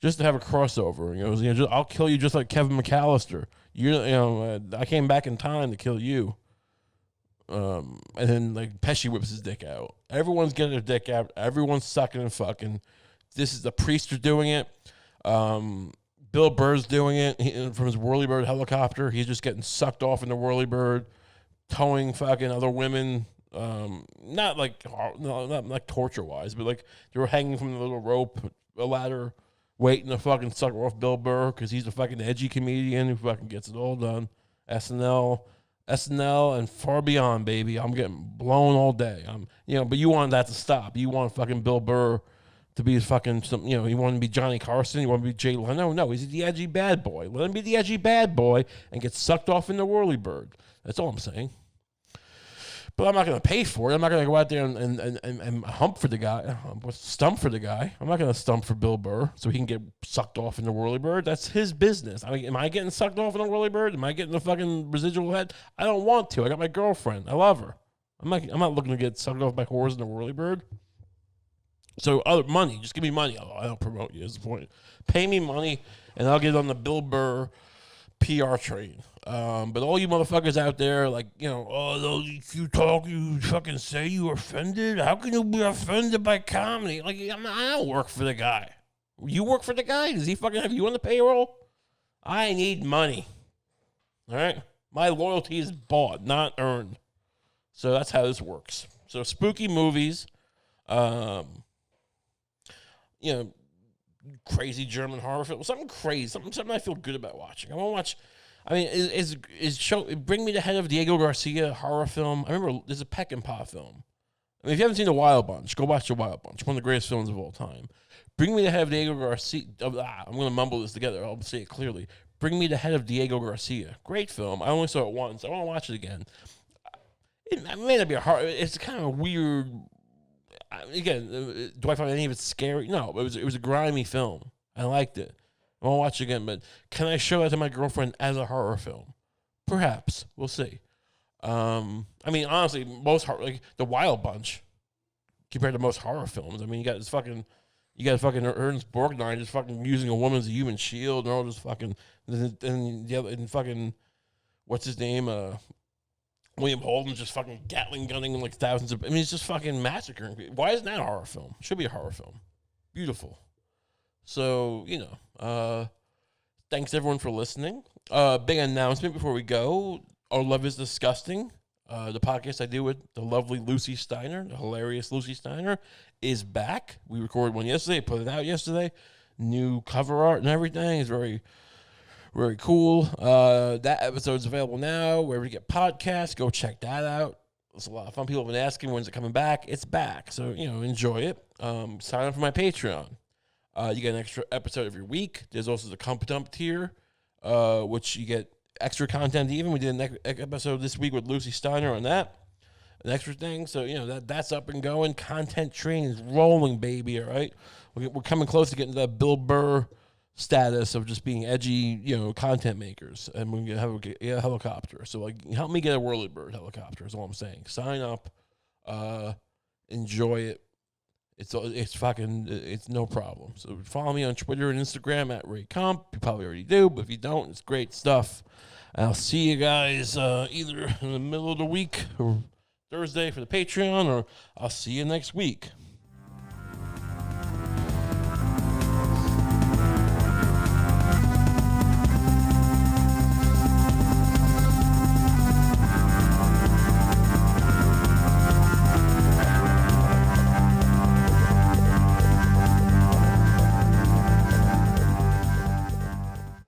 just to have a crossover. I'll kill you just like Kevin McAllister. I came back in time to kill you. And then like Pesci whips his dick out. Everyone's getting their dick out. Everyone's sucking and fucking. This is the priest are doing it. Bill Burr's doing it from his whirlybird helicopter. He's just getting sucked off in the whirlybird, towing fucking other women. Not like torture wise, but like they were hanging from the little rope, a ladder, waiting to fucking suck off Bill Burr because he's a fucking edgy comedian who fucking gets it all done. SNL and far beyond, baby. I'm getting blown all day. But you want that to stop. You want fucking Bill Burr to be fucking you want to be Johnny Carson. You want to be Jay Leno. No, he's the edgy bad boy. Let him be the edgy bad boy and get sucked off in the whirlybird. That's all I'm saying. But I'm not going to pay for it. I'm not going to go out there and hump for the guy, stump for the guy. I'm not going to stump for Bill Burr so he can get sucked off in the whirlybird. That's his business. I mean, am I getting sucked off in the whirlybird? Am I getting the fucking residual head? I don't want to. I got my girlfriend. I love her. I'm not looking to get sucked off by whores in the whirlybird. So other money, just give me money. I don't promote you. Is the point? Pay me money, and I'll get on the Bill Burr PR train. But all you motherfuckers out there, if you talk, you fucking say you offended. How can you be offended by comedy? Like, I don't work for the guy. You work for the guy? Does he fucking have you on the payroll? I need money. All right? My loyalty is bought, not earned. So that's how this works. So spooky movies, crazy German horror film, something crazy, something I feel good about watching. I want to watch. I mean, Bring Me the Head of Diego Garcia horror film. I remember there's a Peckinpah film. I mean, if you haven't seen The Wild Bunch, go watch The Wild Bunch. One of the greatest films of all time. Bring Me the Head of Diego Garcia. I'm going to mumble this together. I'll say it clearly. Bring Me the Head of Diego Garcia. Great film. I only saw it once. I want to watch it again. It may not be a horror. It's kind of weird. Again, do I find any of it scary? No, it was a grimy film. I liked it. I want to watch it again, but can I show that to my girlfriend as a horror film? Perhaps. We'll see. I mean, honestly, The Wild Bunch, compared to most horror films, I mean, you got this fucking You got fucking Ernest Borgnine just fucking using a woman as a human shield, and all just fucking and fucking what's his name? William Holden just fucking Gatling gunning like thousands of. I mean, it's just fucking massacring people. Why isn't that a horror film? It should be a horror film. Beautiful. So thanks everyone for listening. Big announcement before we go. Our Love is Disgusting. The podcast I do with the lovely Lucy Steiner, the hilarious Lucy Steiner, is back. We recorded one yesterday, put it out yesterday. New cover art and everything is very, very cool. That episode's available now. Wherever you get podcasts, go check that out. It's a lot of fun. People have been asking when's it coming back. It's back. So, enjoy it. Sign up for my Patreon. You get an extra episode every week. There's also the Kump tier, which you get extra content even. We did an episode this week with Lucy Steiner on that. An extra thing. So, that's up and going. Content train is rolling, baby, all right? We're coming close to getting to that Bill Burr status of just being edgy, content makers. And we're going to have a helicopter. So, help me get a Whirlybird helicopter is all I'm saying. Sign up. Enjoy it. It's no problem. So follow me on Twitter and Instagram at RayComp. You probably already do, but if you don't, it's great stuff. I'll see you guys either in the middle of the week or Thursday for the Patreon, or I'll see you next week.